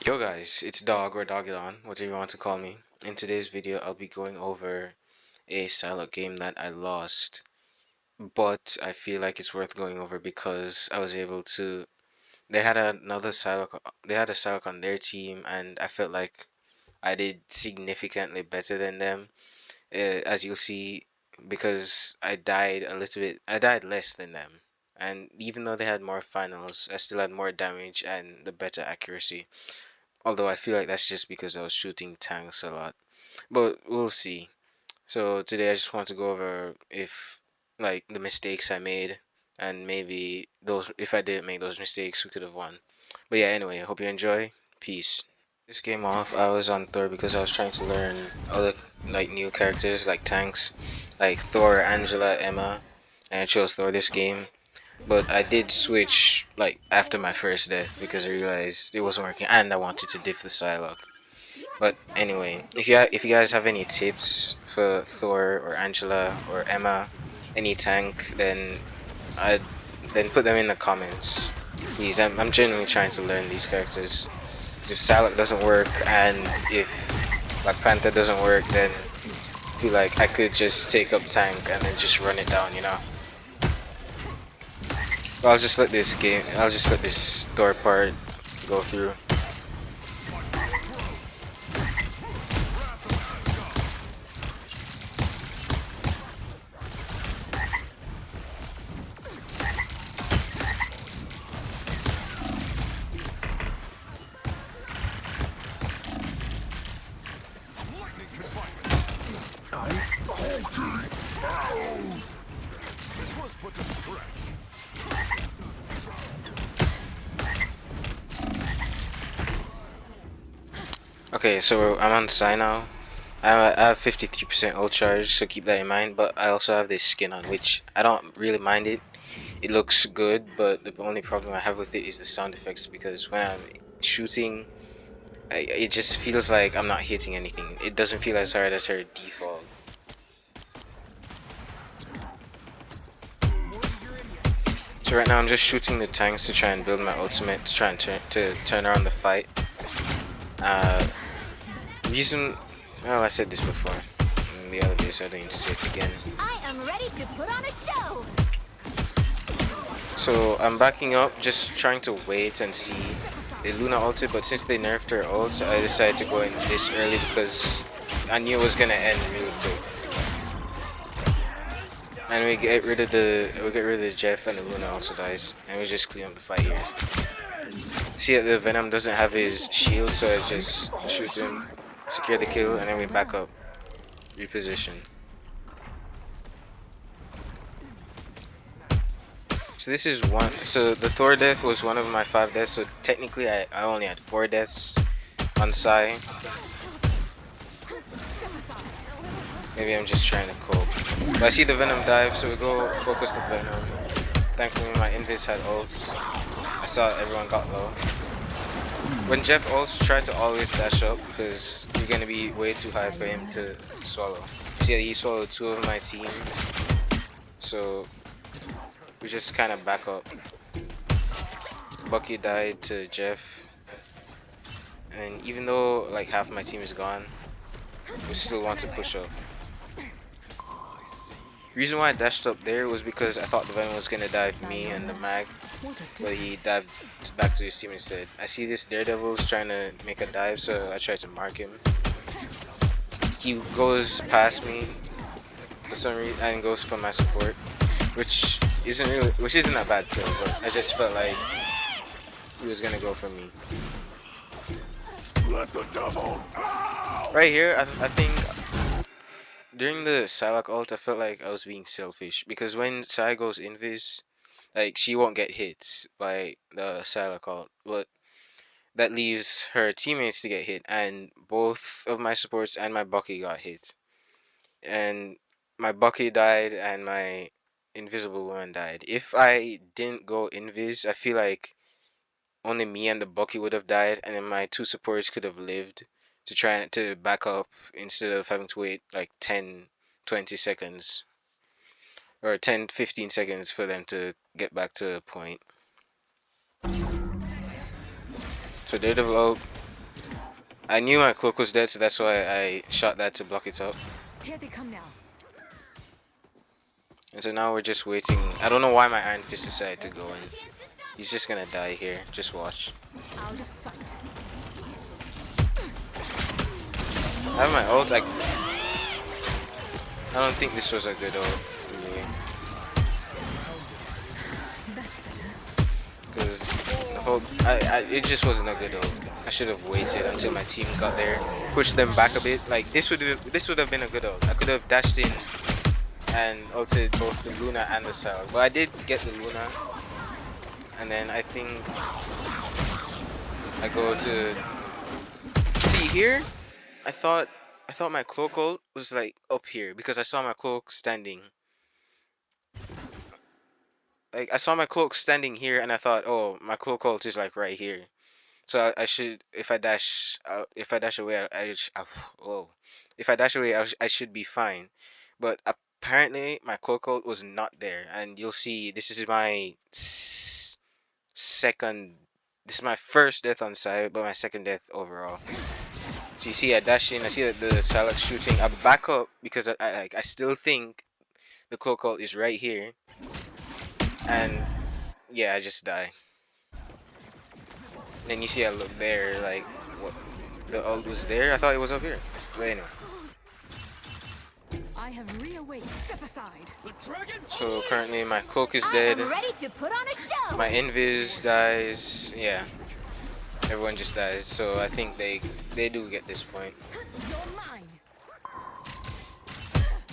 Yo guys, it's Dog or Dogilon, whatever you want to call me. In today's video, I'll be going over a Psylocke game that I lost, but I feel like it's worth going over because I was able to. They had another Psylocke. They had a Psylocke on their team, and I felt like I did significantly better than them. As you'll see, because I died a little bit. I died less than them, and even though they had more finals, I still had more damage and the better accuracy. Although I feel like that's just because I was shooting tanks a lot. But we'll see. So today I just want to go over if like the mistakes I made and maybe those if I didn't make those mistakes we could have won. But yeah, anyway, I hope you enjoy. Peace. This game off, I was on Thor because I was trying to learn other like new characters like tanks, like Thor, Angela, Emma, and I chose Thor this game. But I did switch like after my first death because I realized it wasn't working and I wanted to diff the Psylocke. But anyway, if you guys have any tips for Thor or Angela or Emma, any tank, I then put them in the comments. Please, I'm genuinely trying to learn these characters. 'Cause if Psylocke doesn't work and if Black Panther doesn't work, then I feel like I could just take up tank and then just run it down, you know. But I'll just let this Thor part go through. Okay, so I'm on Psy now. I have 53% ult charge, so keep that in mind. But I also have this skin on, which I don't really mind it. It looks good, but the only problem I have with it is the sound effects because when I'm shooting, it just feels like I'm not hitting anything. It doesn't feel as hard as her default. So right now I'm just shooting the tanks to try and build my ultimate to try and turn around the fight. Reason, well, I said this before in the other video, so I don't need to say it again. I am ready to put on a show. So I'm backing up, just trying to wait and see. The Luna ulted, but since they nerfed her ult, I decided to go in this early because I knew it was gonna end really quick. And we get rid of the Jeff, and the Luna also dies, and we just clean up the fight here. See that the Venom doesn't have his shield, so I just shoot him, secure the kill, and then we back up, reposition. So this is one. So the Thor death was one of my 5 deaths. So technically, I only had 4 deaths on Psy. Maybe I'm just trying to cope. But I see the Venom dive, so we go focus the Venom. Thankfully, my invis had ults. I saw everyone got low. When Jeff ults, try to always dash up because you're gonna be way too high for him to swallow. See, he swallowed 2 of my team. So we just kind of back up. Bucky died to Jeff, and even though like half my team is gone, we still want to push up. Reason why I dashed up there was because I thought the Venom was gonna dive me and the mag, but he dived back to his team instead. I see this Daredevil's trying to make a dive, so I try to mark him. He goes past me for some reason and goes for my support, which isn't a bad kill, but I just felt like he was gonna go for me. Let the devil out! Right here, I think during the Psylocke ult, I felt like I was being selfish because when Psy goes invis, like she won't get hit by the Psylocke ult, but that leaves her teammates to get hit, and both of my supports and my Bucky got hit, and my Bucky died and my invisible woman died. If I didn't go invis, I feel like only me and the Bucky would have died, and then my 2 supports could have lived to try to back up instead of having to wait like 10-20 seconds or 10-15 seconds for them to get back to a point. So Daredevil out, I knew my cloak was dead, so that's why I shot that to block it up. Here they come now. And so now we're just waiting. I don't know why my Iron Fist decided to go in. He's just gonna die here. Just watch. Out of sight. I have my ult. I don't think this was a good ult, really. Because the whole, it just wasn't a good ult. I should have waited until my team got there, pushed them back a bit. Like this would have been a good ult. I could have dashed in and ulted both the Luna and the Psylocke, but I did get the Luna, and then I think I go to see here. I thought my cloak ult was like up here because I saw my cloak standing. Like I saw my cloak standing here, and I thought, oh, my cloak ult is like right here. So I should, if I dash away, oh, if I dash away, I should be fine. But apparently, my cloak ult was not there, and you'll see. This is my second. This is my first death on side, but my second death overall. So you see, I dash in. I see that the Psylocke shooting. I back up because I still think the cloak ult is right here, and yeah, I just die. Then you see I look there, like, what? The ult was there? I thought it was up here. But anyway. I have reawakened. Step aside. So currently my cloak is I dead. am ready to put on a show. My invis dies. Yeah. Everyone just dies. So I think they do get this point. You're mine.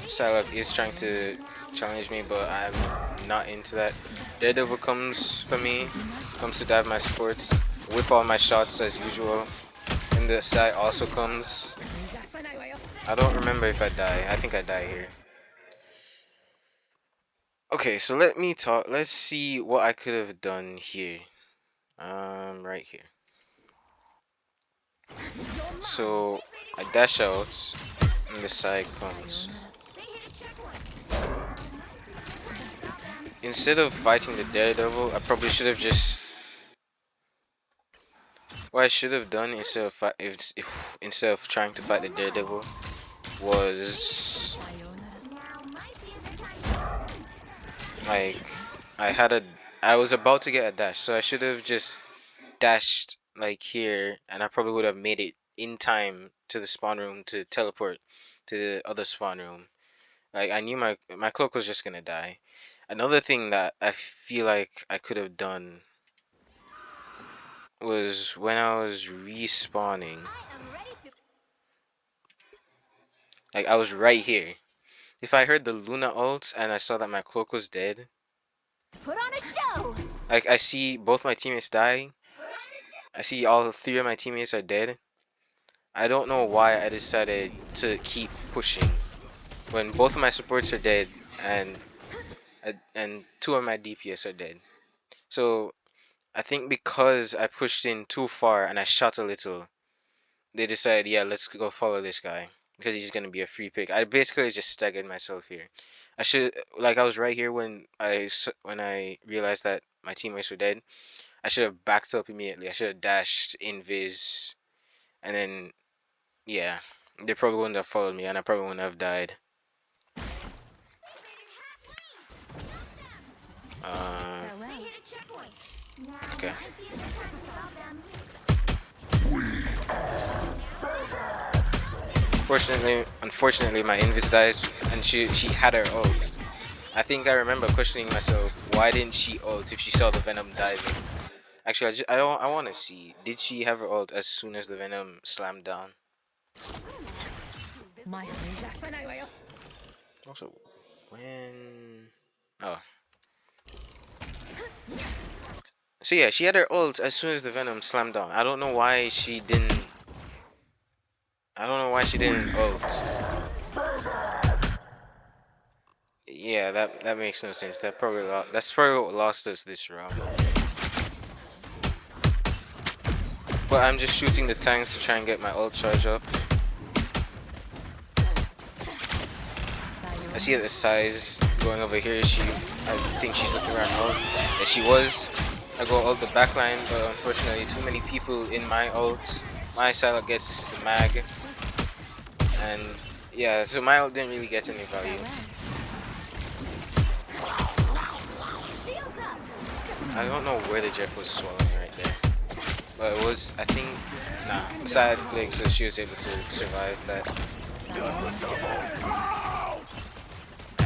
Psylocke is trying to challenge me, but I'm not into that. Daredevil comes for me. Comes to dive my supports. Whip all my shots as usual. And the side also comes. I don't remember if I die. I think I die here. Okay, so let me talk. Let's see what I could have done here. Right here. So I dash out, and the side comes. Instead of fighting the Daredevil, I probably should have just. What I should have done instead of trying to fight the Daredevil was like I was about to get a dash, so I should have just dashed like here, and I probably would have made it in time to the spawn room to teleport to the other spawn room. Like I knew my cloak was just gonna die. Another thing that I feel like I could have done was when I was respawning. Like I was right here. If I heard the Luna ult and I saw that my cloak was dead, Put on a show. like I see both my teammates dying. I see all three of my teammates are dead. I don't know why I decided to keep pushing when both of my supports are dead and two of my DPS are dead. So I think because I pushed in too far and I shot a little, they decided, yeah, let's go follow this guy because he's gonna be a free pick. I basically just staggered myself here. I should, like, I was right here when I realized that my teammates were dead. I should have backed up immediately. I should have dashed invis, and then yeah, they probably wouldn't have followed me, and I probably wouldn't have died. Okay. Unfortunately, my invis dies, and she had her ult. I think I remember questioning myself, why didn't she ult if she saw the venom diving? Actually, I want to see, did she have her ult as soon as the venom slammed down? Also, when oh. So yeah, she had her ult as soon as the venom slammed down. I don't know why she didn't ult. Yeah, that makes no sense. That's probably what lost us this round. But I'm just shooting the tanks to try and get my ult charge up. I see that the size going over here. I think she's looking around ult. Yeah, she was. I go ult the backline, but unfortunately too many people in my ult. my Psylocke gets the mag, and yeah, so my ult didn't really get any value. Shields up. I don't know where the Jeff was swallowing right there, but it was, I think, nah, side flick, so she was able to survive that.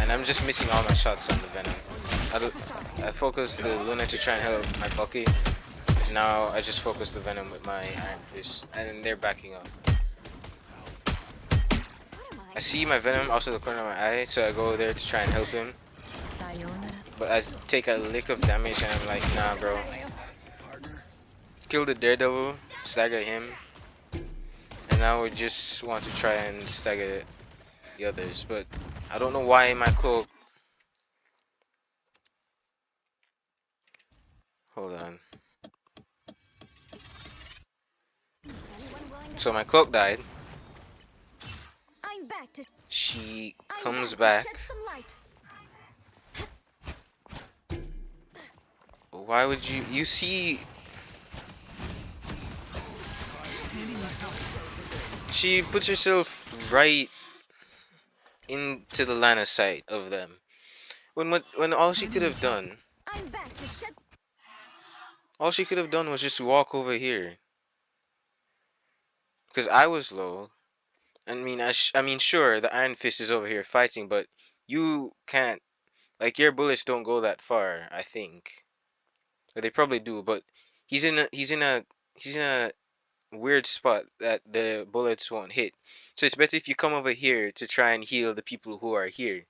And I'm just missing all my shots on the Venom. I focused the Luna to try and help my Bucky. Now I just focus the Venom with my Iron Fist, and they're backing up. I see my Venom out of the corner of my eye, so I go there to try and help him. But I take a lick of damage, and I'm like, nah, bro. Kill the Daredevil, stagger him, and now we just want to try and stagger the others. But I don't know why my cloak. Hold on. So my cloak died. I'm back to She I'm comes back. back. To shed some light. Why would you see? She puts herself right into the line of sight of them. When all she could have done, I'm back to shed. all she could have done was just walk over here. Because I was low. I mean, sure, the Iron Fist is over here fighting, but you can't. Like, your bullets don't go that far. I think, or they probably do, but he's in a weird spot that the bullets won't hit. So it's better if you come over here to try and heal the people who are here,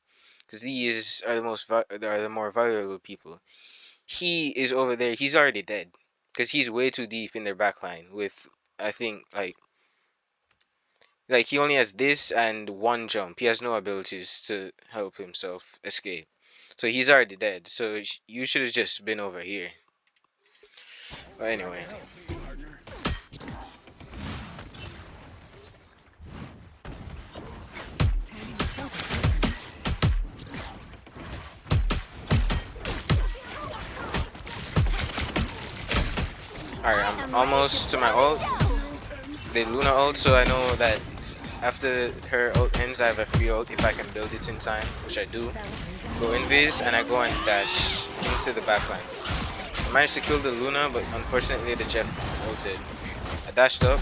because these are the more valuable people. He is over there. He's already dead, because he's way too deep in their backline. With I think like he only has this and one jump. He has no abilities to help himself escape. So he's already dead. So you should have just been over here. But anyway. Alright, I'm almost to my ult. The Luna ult, so I know that after her ult ends, I have a free ult if I can build it in time, which I do. Go invis, and I go and dash into the backline. I managed to kill the Luna, but unfortunately the Jeff ulted. I dashed up,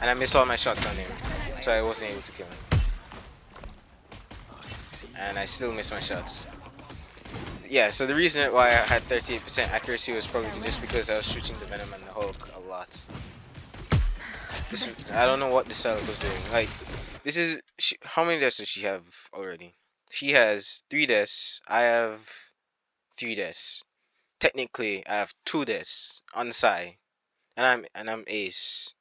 and I missed all my shots on him, so I wasn't able to kill him. And I still missed my shots. Yeah, so the reason why I had 38% accuracy was probably just because I was shooting the Venom and the Hulk a lot. I don't know what this Psylocke was doing. Like, this is... how many deaths does she have already? She has 3 deaths. I have 3 deaths. Technically, I have 2 deaths on Psy. And I'm ace.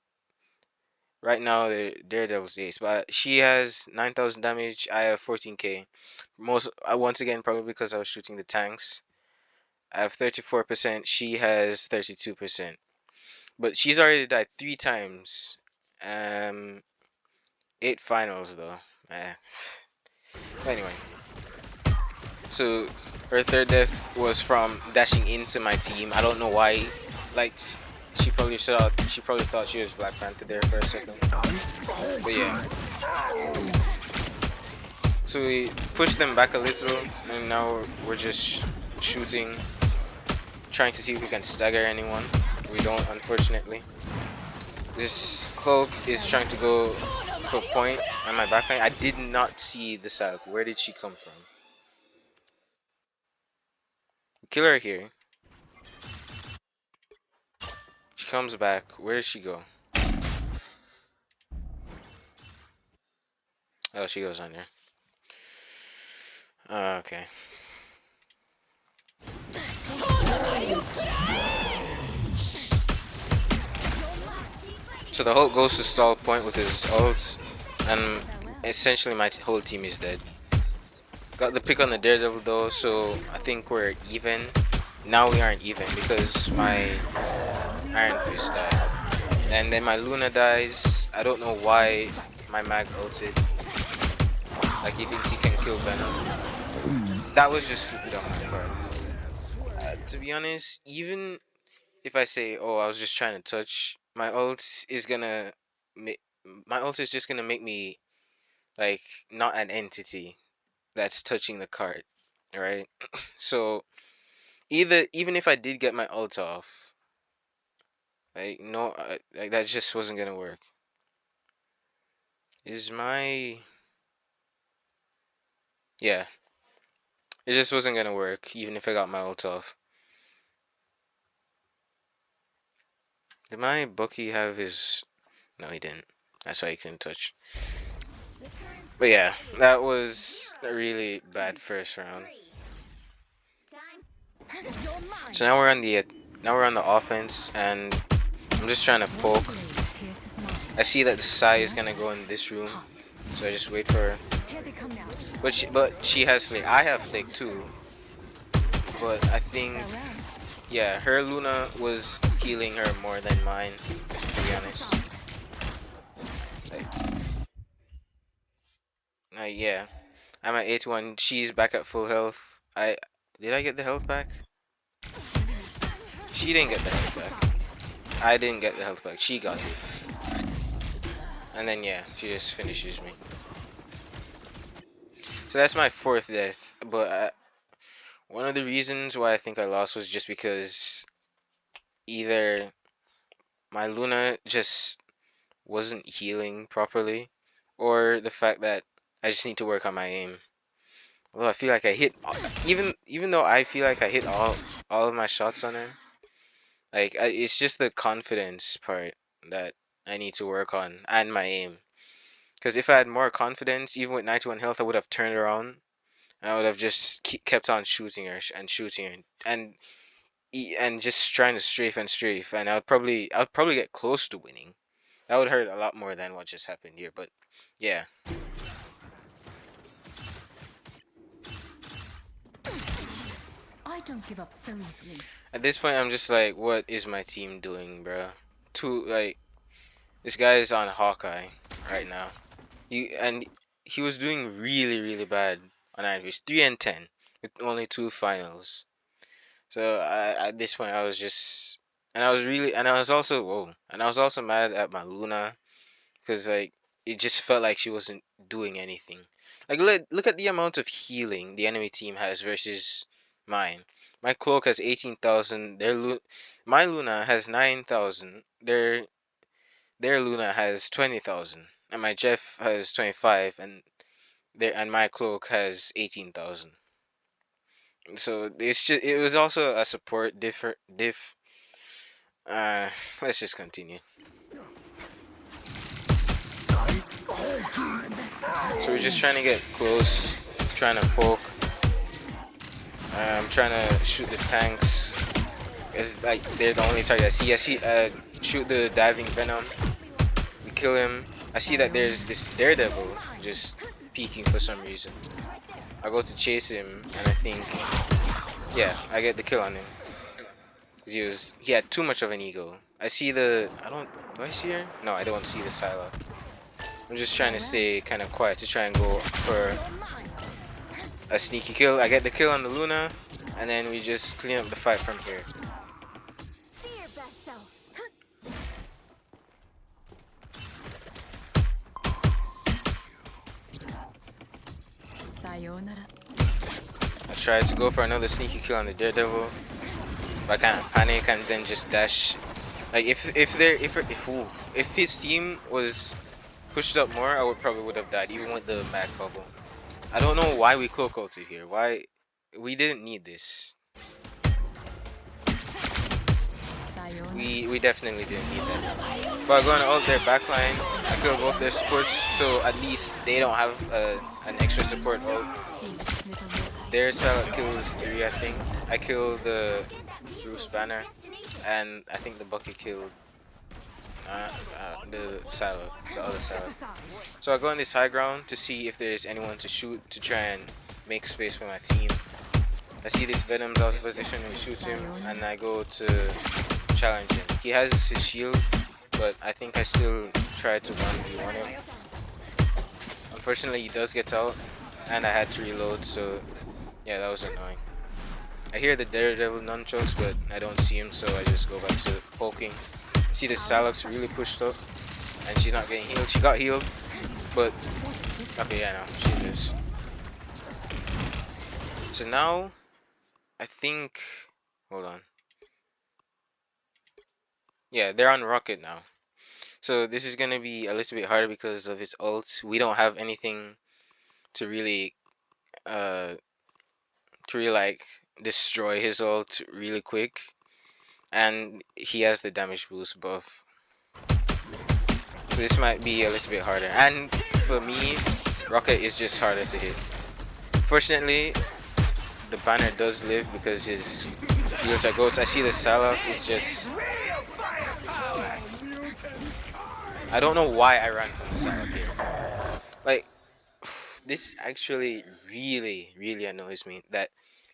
Right now, the Daredevil's ace. But she has 9,000 damage. I have 14k. Once again, probably because I was shooting the tanks. I have 34%. She has 32%. But she's already died 3 times. 8 finals though. Anyway, so her third death was from dashing into my team. I don't know why. Like, she probably thought she was Black Panther there for a second. But yeah. So we pushed them back a little, and now we're just shooting, trying to see if we can stagger anyone. We don't, unfortunately. This Hulk is trying to go for point on my backline. I did not see the Psylocke. Where did she come from? Kill her here. She comes back. Where does she go? Oh, she goes under. Okay. So the Hulk goes to stall point with his ults, and essentially my whole team is dead. Got the pick on the Daredevil though, so I think we're even. Now we aren't even because my Iron Fist died. And then my Luna dies. I don't know why my mag ulted. Like he thinks he can kill Venom. That was just stupid on my part. To be honest, even if I say, oh, I was just trying to touch, my ult is gonna my ult is just gonna make me like not an entity that's touching the card, right? So even if I did get my ult off, like no, like that just wasn't gonna work. Is my Yeah, it just wasn't gonna work even if I got my ult off. Did my Bucky have his? No, he didn't. That's why he couldn't touch. The current But score yeah, is that was a 0 really to bad first round. 3. Time. You're mine. So now we're on the offense, and I'm just trying to poke. I see that the Psy is gonna go in this room, so I just wait for her. Here they come now. But she has flick. I have flick too, but I think yeah, her Luna was healing her more than mine, to be honest. Yeah, I'm at 81. She's back at full health. Did I get the health back? She didn't get the health back. I didn't get the health back. She got it. And then yeah, she just finishes me. So that's my fourth death. But one of the reasons why I think I lost was just because either my Luna just wasn't healing properly, or the fact that I just need to work on my aim. Although I feel like I hit, even though I feel like I hit all of my shots on her, like it's just the confidence part that I need to work on, and my aim. Because if I had more confidence, even with 91 health, I would have turned around and I would have just kept on shooting her and shooting her and just trying to strafe, and I'd probably get close to winning. That would hurt a lot more than what just happened here. But yeah, I don't give up so easily. at this point, I'm just like, what is my team doing, bro? Like, this guy is on Hawkeye right now. He was doing really really bad on Iron Fist, 3-10 with only 2 finals. So at this point, I was just, and I was really, and I was also, whoa, and I was also mad at my Luna because like it just felt like she wasn't doing anything. Like look at the amount of healing the enemy team has versus mine. My cloak has 18,000. My Luna has 9,000. Their Luna has 20,000, and my Jeff has 25, and my cloak has 18,000. So it was also a support diff. Uh, let's just continue. So we're just trying to get close, trying to poke. I'm trying to shoot the tanks. It's like they're the only target I see. Shoot the diving venom. We kill him. I see that there's this daredevil just peeking for some reason. I go to chase him, and I think, yeah, I get the kill on him. He had too much of an ego. I see do I see her? No, I don't see the Psylocke. I'm just trying to stay kind of quiet to try and go for a sneaky kill. I get the kill on the Luna, and then we just clean up the fight from here. Be your best self. Sayonara. I tried to go for another sneaky kill on the Daredevil, but I kind of panic and then just dash. Like if his team was pushed up more, I would have died even with the mag bubble. I don't know why we cloak ulted here. Why we didn't need this. We definitely didn't need that. But I'm going to ult their backline. I kill both their supports, so at least they don't have an extra support ult. Their Psylocke kills 3, I think. I killed the Bruce Banner, and I think the Bucky killed the Psylocke, the other Psylocke. So I go on this high ground to see if there's anyone to shoot to try and make space for my team. I see this Venom's out of position and shoot him, and I go to challenge him. He has his shield, but I think I still try to 1v1 him. Unfortunately, he does get out, and I had to reload, so yeah, that was annoying. I hear the Daredevil nunchucks, but I don't see him, so I just go back to poking. See the Psylocke's really pushed up, and she's not getting healed. She got healed, but okay, yeah, no, she lives. So now, I think, hold on. Yeah, they're on Rocket now. So this is gonna be a little bit harder because of his ult. We don't have anything to really, uh, like destroy his ult really quick, and he has the damage boost buff. So this might be a little bit harder. And for me, Rocket is just harder to hit. Fortunately, the banner does live because his heals are goats. I see the Psylocke is just. I don't know why I ran from the Psylocke here. Like, this actually really annoys me. That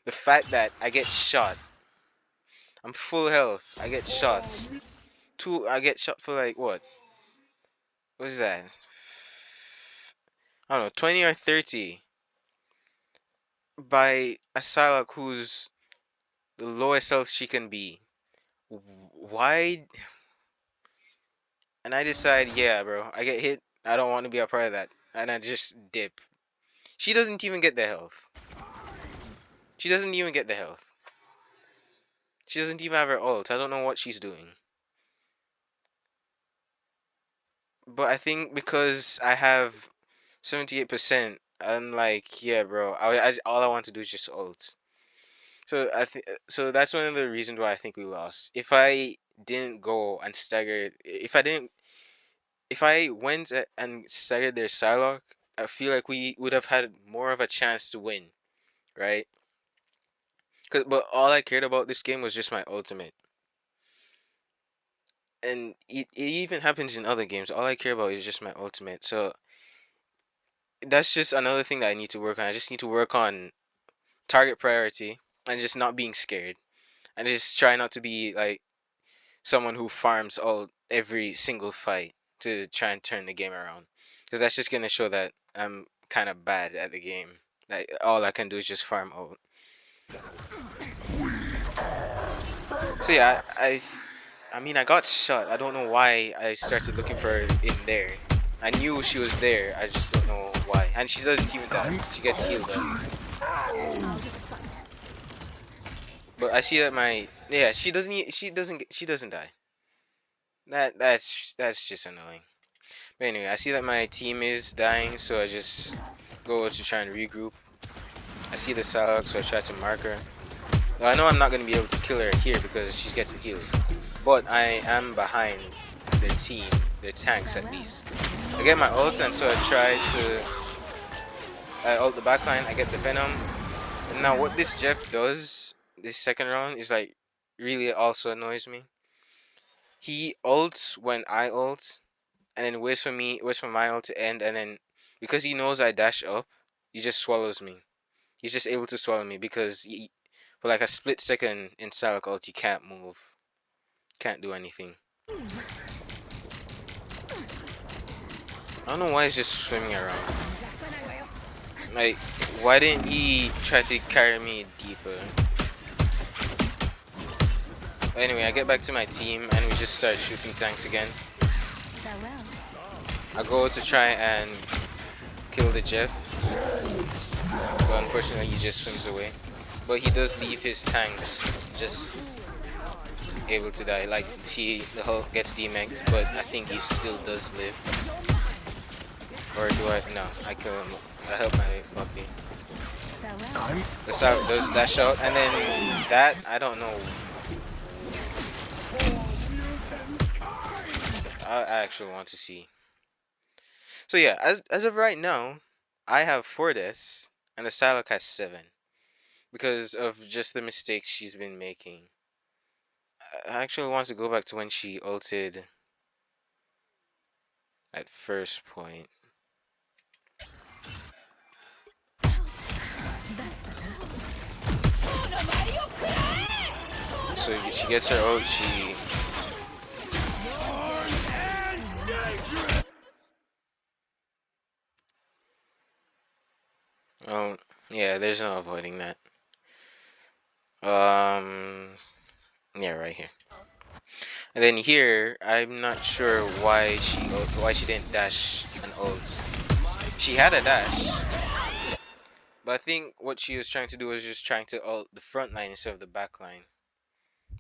the fact that I get shot. I'm full health. I get shot. I get shot for like what? What is that? I don't know, 20 or 30 by a Psylocke who's the lowest health she can be. Why? And I decide, yeah, bro, I get hit. I don't want to be a part of that. And I just dip. She doesn't even get the health. She doesn't even get the health. She doesn't even have her ult. I don't know what she's doing. But I think because I have 78%, I'm like, yeah, bro, all I want to do is just ult. So I think so that's one of the reasons why I think we lost. If I didn't go and stagger, if I went and staggered their Psylocke, I feel like we would have had more of a chance to win, right? But all I cared about this game was just my ultimate, and it even happens in other games. All I care about is just my ultimate. So that's just another thing that I need to work on. I just need to work on target priority and just not being scared, and just try not to be like someone who farms all every single fight to try and turn the game around, because that's just gonna show that I'm kind of bad at the game. Like all I can do is just farm out. So yeah, I mean I got shot. I don't know why I started looking for her in there. I knew she was there. I just don't know why. And she doesn't even die. She gets healed up. But I see that my yeah she doesn't die. That's just annoying. But anyway, I see that my team is dying, so I just go to try and regroup. I see the Psylocke, so I try to mark her. Now, I know I'm not going to be able to kill her here because she's getting healed. But I am behind the team, the tanks at least. I get my ult, and so I try to ult the backline. I get the venom. And now what this Jeff does, this second round, is like really also annoys me. He ults when I ult, and then waits for my ult to end, and then because he knows I dash up, he just swallows me. He's just able to swallow me because for like a split second in Psylocke ult, he can't move, can't do anything. I don't know why he's just swimming around. Like, why didn't he try to carry me deeper? But anyway, I get back to my team and we just start shooting tanks again. I go to try and kill the Jeff, but unfortunately he just swims away. But he does leave his tanks just able to die. Like, see, the Hulk gets demegged, but I think he still does live. Or do I? No, I kill him. I help my puppy. The Psylocke does dash out, and then that, I don't know. I actually want to see. So yeah, as of right now, I have 4 deaths, and the Psylocke has 7. Because of just the mistakes she's been making. I actually want to go back to when she ulted at first point. So she gets her ult, she... Oh, yeah, there's no avoiding that. Yeah, right here. And then here, I'm not sure why she didn't dash an ult. She had a dash, but I think what she was trying to do was just trying to ult the front line instead of the back line.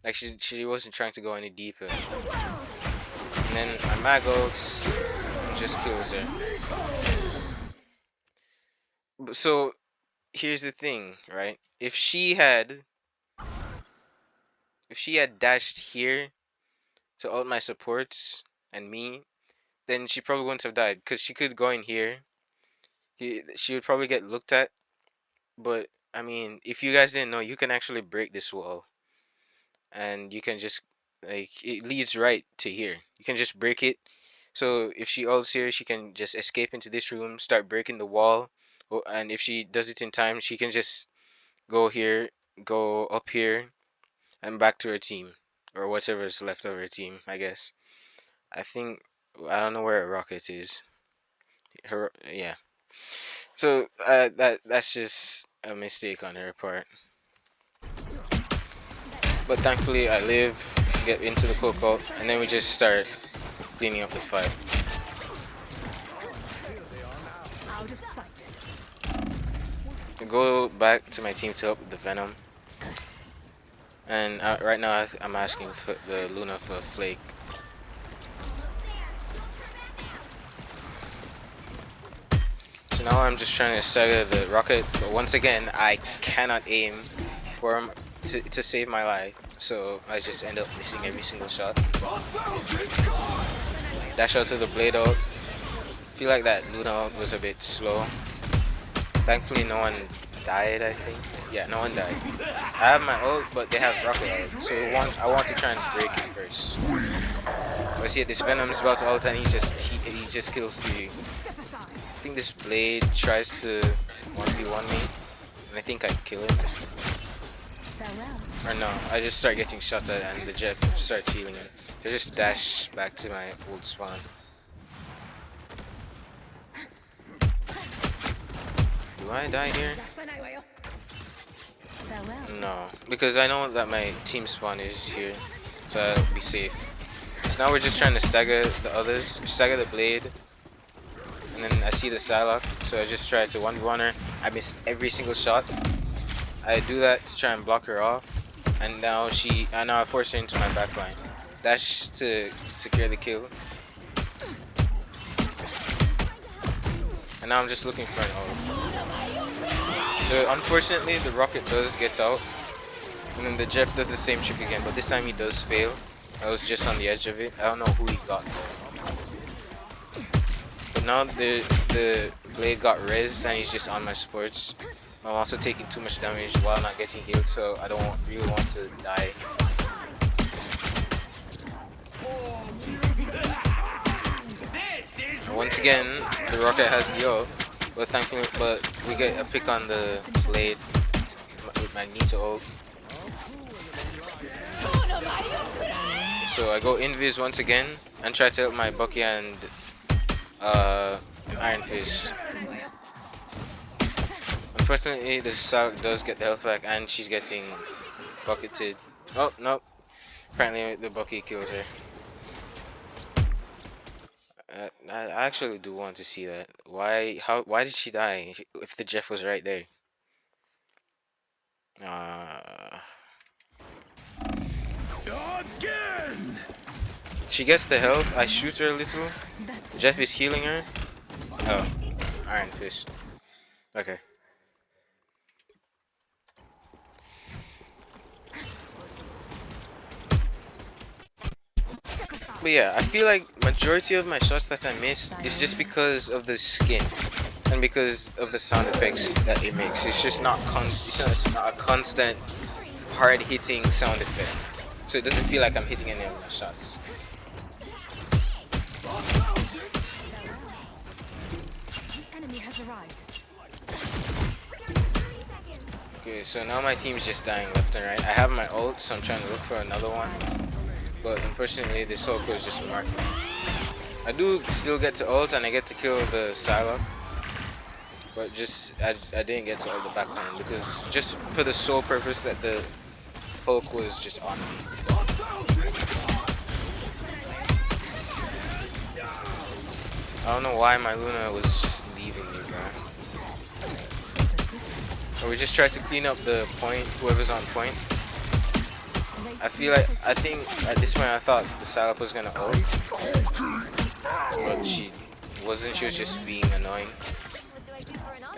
Like she wasn't trying to go any deeper. And then my magos just kills her. So here's the thing, right? If she had dashed here to ult my supports and me, then she probably wouldn't have died because she could go in here. She would probably get looked at. But I mean, if you guys didn't know, you can actually break this wall, and you can just like it leads right to here. You can just break it. So if she ults here, she can just escape into this room, start breaking the wall. And if she does it in time, she can just go here, go up here, and back to her team, or whatever is left of her team, I guess. I think I don't know where her rocket is. Her yeah. So that's just a mistake on her part. But thankfully I live, get into the cookout, and then we just start cleaning up the fight. Out of sight. To go back to my team to help with the venom. And right now I'm asking for the Luna for a flake. So now I'm just trying to stagger the rocket, but once again I cannot aim for him to save my life. So I just end up missing every single shot. Dash out to the blade out. Feel like that Luna ult was a bit slow. Thankfully no one died, I think. Yeah, no one died. I have my ult, but they have rocket ult. So I want to try and break it first. But see, this Venom is about to ult and he just kills the... I think this blade tries to 1v1 me. And I think I kill him. Or no, I just start getting shot at and the jet starts healing him. So I just dash back to my old spawn. Do I die here? No, because I know that my team spawn is here, so I'll be safe. So now we're just trying to stagger the others, stagger the blade, and then I see the Psylocke, so I just try to 1v1 her. I miss every single shot. I do that to try and block her off, and now I force her into my backline. Dash to secure the kill. And now I'm just looking for an ult. So unfortunately the rocket does get out. And then the Jeff does the same trick again, but this time he does fail. I was just on the edge of it. I don't know who he got though. But now the blade got rezzed and he's just on my supports. I'm also taking too much damage while not getting healed, so I don't really want to die. Once again, the rocket has the ult, but thankfully, we get a pick on the blade with Magneto ult. So I go invis once again and try to help my Bucky and Iron Fist. Unfortunately, the Psylocke does get the health back and she's getting bucketed. Oh no! Apparently, the Bucky kills her. I actually do want to see that. Why did she die if the Jeff was right there? Again! She gets the health. I shoot her a little. Jeff is healing her. Oh, Iron Fist. Okay. But yeah, I feel like majority of my shots that I missed is just because of the skin and because of the sound effects that it makes. It's just not it's not a constant hard hitting sound effect. So it doesn't feel like I'm hitting any of my shots. Enemy has arrived. Okay, so now my team is just dying left and right. I have my ult, so I'm trying to look for another one. But unfortunately, the Psylocke is just marking me. I do still get to ult and I get to kill the Psylocke. But I didn't get to ult the backline because just for the sole purpose that the Hulk was just on me. I don't know why my Luna was just leaving me, bro. Or we just tried to clean up the point, whoever's on point. I think at this point I thought the Psylocke was gonna ult, but she wasn't. She was just being annoying.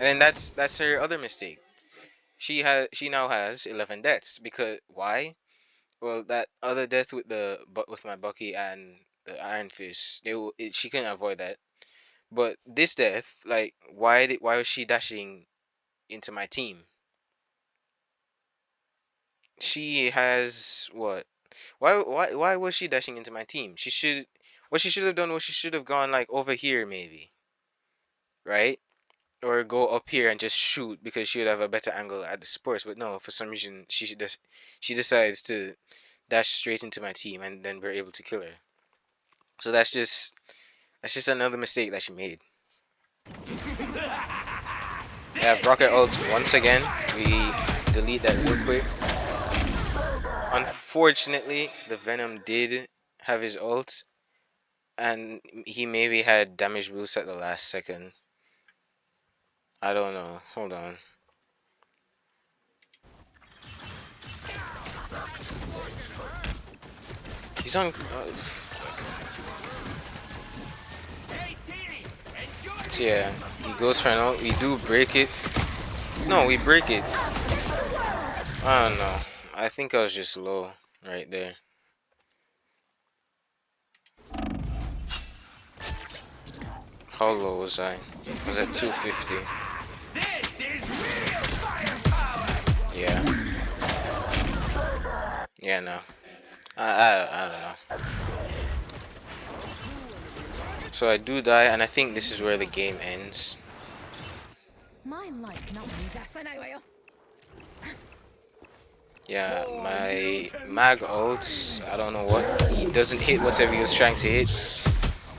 And then that's her other mistake. She now has 11 deaths because why? Well, that other death with with my Bucky and the Iron Fist, she couldn't avoid that. But this death, like, why was she dashing into my team? She has what? Why was she dashing into my team? What she should have done was she should have gone like over here maybe, right? Or go up here and just shoot because she would have a better angle at the supports. But no, for some reason she decides to dash straight into my team and then we're able to kill her. So that's just another mistake that she made. Yeah, rocket ult once again. We delete that real quick. Unfortunately, the Venom did have his ult, and he maybe had damage boost at the last second. I don't know. Hold on. He's on. So yeah, he goes for an ult. We do break it. No, we break it. I don't know. I think I was just low right there. How low was I? I was at 250. This is real firepower! Yeah. Yeah, no. I don't know. So I do die, and I think this is where the game ends. Yeah, my mag ults, I don't know what. He doesn't hit whatever he was trying to hit.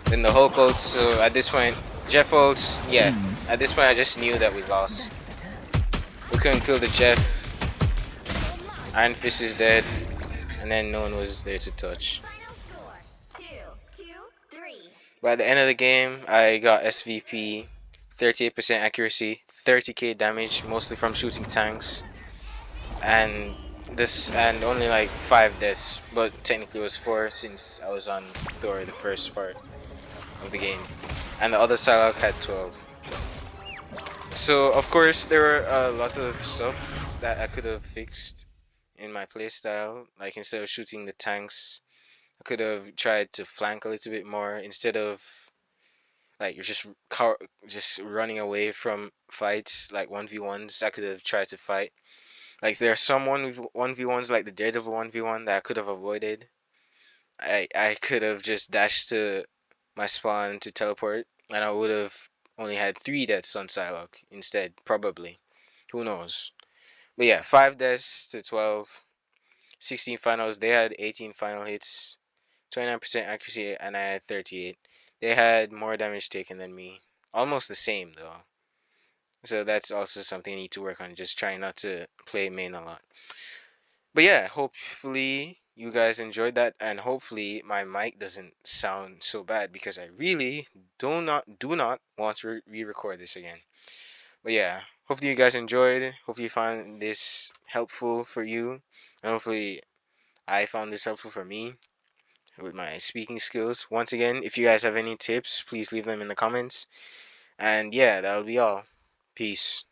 Then the Hulk ults, so at this point, Jeff ults, yeah. At this point I just knew that we lost. We couldn't kill the Jeff. Iron Fist is dead. And then no one was there to touch. By the end of the game, I got SVP, 38% accuracy, 30k damage, mostly from shooting tanks, and only like 5 deaths, but technically it was 4 since I was on Thor the first part of the game, and the other Psylocke had 12. So of course there were a lot of stuff that I could have fixed in my playstyle, like instead of shooting the tanks, I could have tried to flank a little bit more instead of like you're just running away from fights like 1v1s. I could have tried to fight. Like there are some 1v1s like the Daredevil 1v1 that I could have avoided. I could have just dashed to my spawn to teleport and I would have only had 3 deaths on Psylocke instead, probably. Who knows? But yeah, 5 deaths to 12. 16 finals. They had 18 final hits, 29% accuracy, and I had 38. They had more damage taken than me. Almost the same though. So that's also something I need to work on, just trying not to play main a lot. But yeah, hopefully you guys enjoyed that, and hopefully my mic doesn't sound so bad because I really do not want to re-record this again. But yeah, hopefully you guys enjoyed. Hopefully you found this helpful for you, and hopefully I found this helpful for me with my speaking skills. Once again, if you guys have any tips, please leave them in the comments. And yeah, that'll be all. Peace.